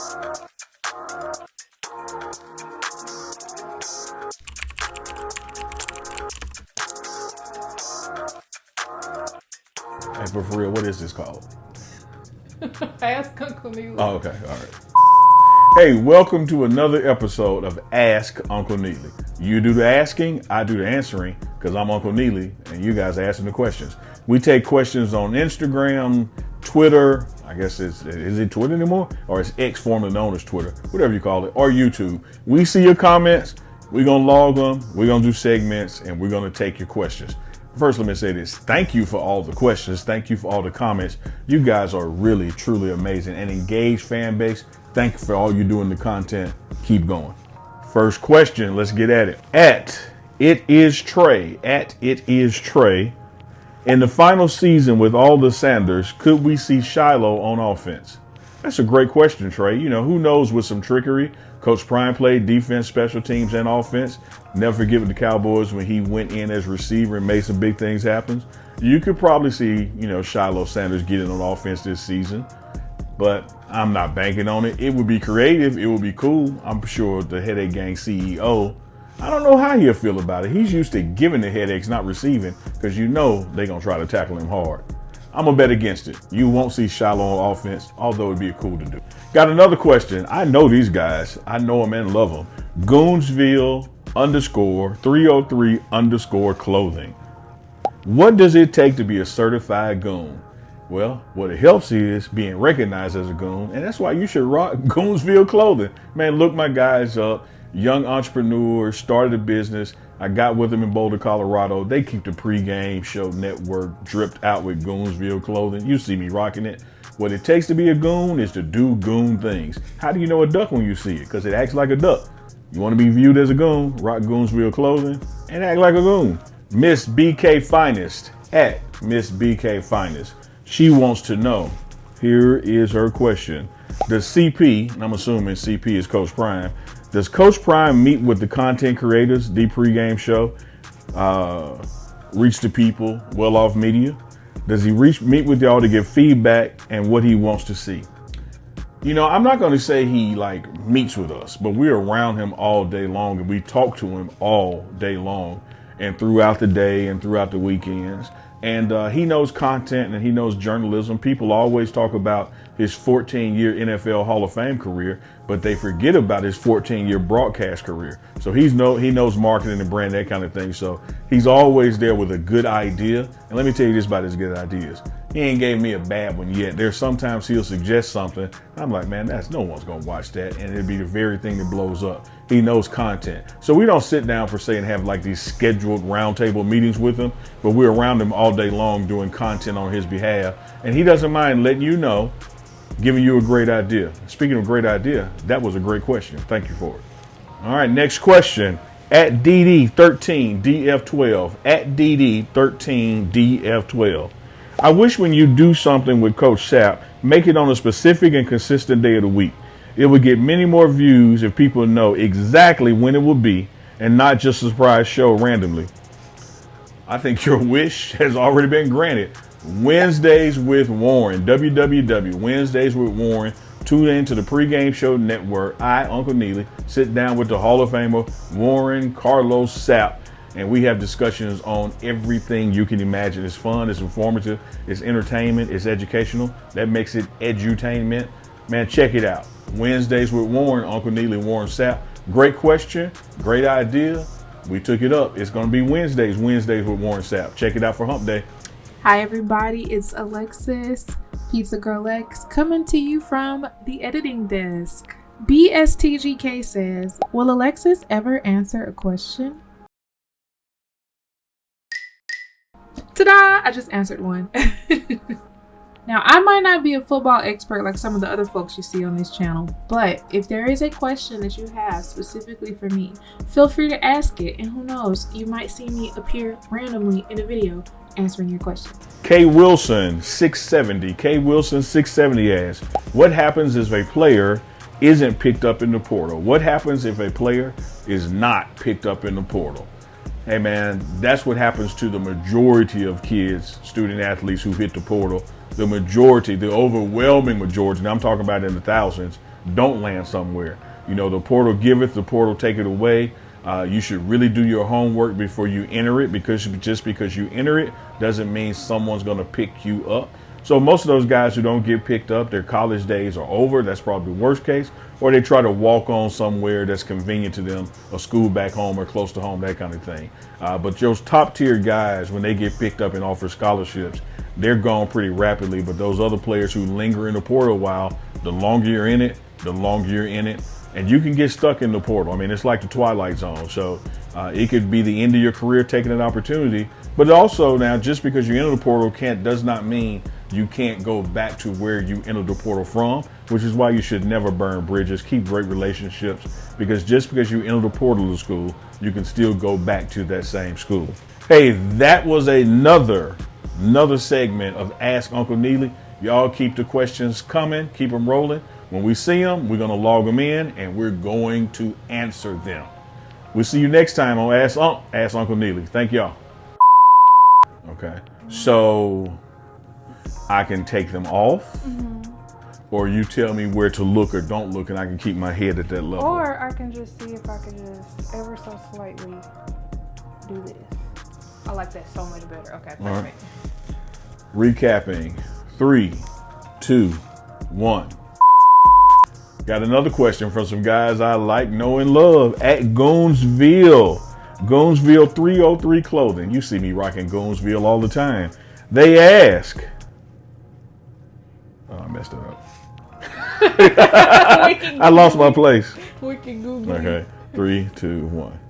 Hey, but for real, what is this called? Ask Uncle Neely. Oh, okay, all right. Hey, welcome to another episode of Ask Uncle Neely. You do the asking, I do the answering, because I'm Uncle Neely, and you guys are asking the questions. We take questions on Instagram, Twitter, I guess is it Twitter anymore? Or it's X, formerly known as Twitter, whatever you call it, or YouTube. We see your comments, we're going to log them, we're going to do segments, and we're going to take your questions. First, let me say this. Thank you for all the questions. Thank you for all the comments. You guys are really, truly amazing. An engaged fan base. Thank you for all you do in the content. Keep going. First question. Let's get at it. It is Trey. In the final season with all the Sanders, could we see Shilo on offense? That's a great question, Trey. You know, who knows, with some trickery. Coach Prime played defense, special teams, and offense. Never forget with the Cowboys when he went in as receiver and made some big things happen. You could probably see, Shiloh Sanders getting on offense this season, but I'm not banking on it. It would be creative. It would be cool. I'm sure the Headache Gang CEO, I don't know how he'll feel about it. He's used to giving the headaches, not receiving, because they're going to try to tackle him hard. I'm going to bet against it. You won't see Shiloh on offense, although it'd be cool to do. Got another question. I know these guys. I know them and love them. Goonsville_303_clothing. What does it take to be a certified goon? Well, what it helps is being recognized as a goon, and that's why you should rock Goonsville clothing. Man, look my guys up. Young entrepreneurs, started a business. I got with them in Boulder, Colorado. They keep the Pregame show network dripped out with Goonsville clothing. You see me rocking it. What it takes to be a goon is to do goon things. How do you know a duck when you see it? Because it acts like a duck. You want to be viewed as a goon? Rock Goonsville clothing and act like a goon. Miss BK Finest at Miss BK Finest. She wants to know. Here is her question. Does CP, and I'm assuming CP is Coach Prime, does Coach Prime meet with the content creators, the Pregame show, reach the people, well-off media? Does he meet with y'all to give feedback and what he wants to see? I'm not going to say he meets with us, but we're around him all day long and we talk to him all day long and throughout the day and throughout the weekends. And he knows content and he knows journalism. People always talk about his 14-year NFL Hall of Fame career, but they forget about his 14-year broadcast career. So he knows marketing and brand, that kind of thing. So he's always there with a good idea. And let me tell you this about his good ideas. He ain't gave me a bad one yet. There's sometimes he'll suggest something. I'm like, man, no one's going to watch that. And it'll be the very thing that blows up. He knows content. So we don't sit down per se and have these scheduled roundtable meetings with him, but we're around him all day long doing content on his behalf. And he doesn't mind letting you know, giving you a great idea. Speaking of great idea, that was a great question. Thank you for it. All right, next question. At DD13DF12. At DD13DF12. I wish when you do something with Coach Sapp, make it on a specific and consistent day of the week. It would get many more views if people know exactly when it will be and not just a surprise show randomly. I think your wish has already been granted. Wednesdays with Warren, www. Wednesdays with Warren. Tune in to the Pregame Show Network. I, Uncle Neely, sit down with the Hall of Famer Warren Carlos Sapp, and we have discussions on everything you can imagine. It's fun, it's informative, it's entertainment, it's educational. That makes it edutainment. Man, check it out. Wednesdays with Warren, Uncle Neely, Warren Sapp. Great question, great idea. We took it up. It's going to be Wednesdays with Warren Sapp. Check it out for Hump Day. Hi, everybody. It's Alexis, Pizza Girl X, coming to you from the editing desk. BSTGK says, will Alexis ever answer a question? Ta-da! I just answered one. Now, I might not be a football expert like some of the other folks you see on this channel, but if there is a question that you have specifically for me, feel free to ask it, and who knows, you might see me appear randomly in a video answering your question. K Wilson 670 asks, what happens if a player isn't picked up in the portal? What happens if a player is not picked up in the portal? Hey man, that's what happens to the majority of kids, student athletes who hit the portal. The majority, the overwhelming majority, and I'm talking about in the thousands, don't land somewhere. You know, the portal giveth, the portal taketh away. You should really do your homework before you enter it, because just because you enter it doesn't mean someone's going to pick you up. So most of those guys who don't get picked up, their college days are over. That's probably the worst case. Or they try to walk on somewhere that's convenient to them, a school back home or close to home, that kind of thing. But those top tier guys, when they get picked up and offered scholarships, they're gone pretty rapidly. But those other players who linger in the portal a while, the longer you're in it, the longer you're in it. And you can get stuck in the portal. I mean, it's like the Twilight Zone. So it could be the end of your career taking an opportunity. But also now, just because you enter the portal does not mean you can't go back to where you entered the portal from, which is why you should never burn bridges. Keep great relationships, because just because you enter the portal of school, you can still go back to that same school. Hey, that was another segment of Ask Uncle Neely. Y'all keep the questions coming, keep them rolling. When we see them, we're going to log them in and we're going to answer them. We'll see you next time on Ask Uncle Neely. Thank y'all. Okay, so I can take them off, or you tell me where to look or don't look, and I can keep my head at that level. Or I can just see if I can just ever so slightly do this. I like that so much better. Okay, perfect. All right. Recapping. 3, 2, 1. Got another question from some guys I like, know, and love at Goonsville. Goonsville 303 Clothing. You see me rocking Goonsville all the time. They ask. Oh, I messed it up. I lost my place. We can Google. Okay. 3, 2, 1.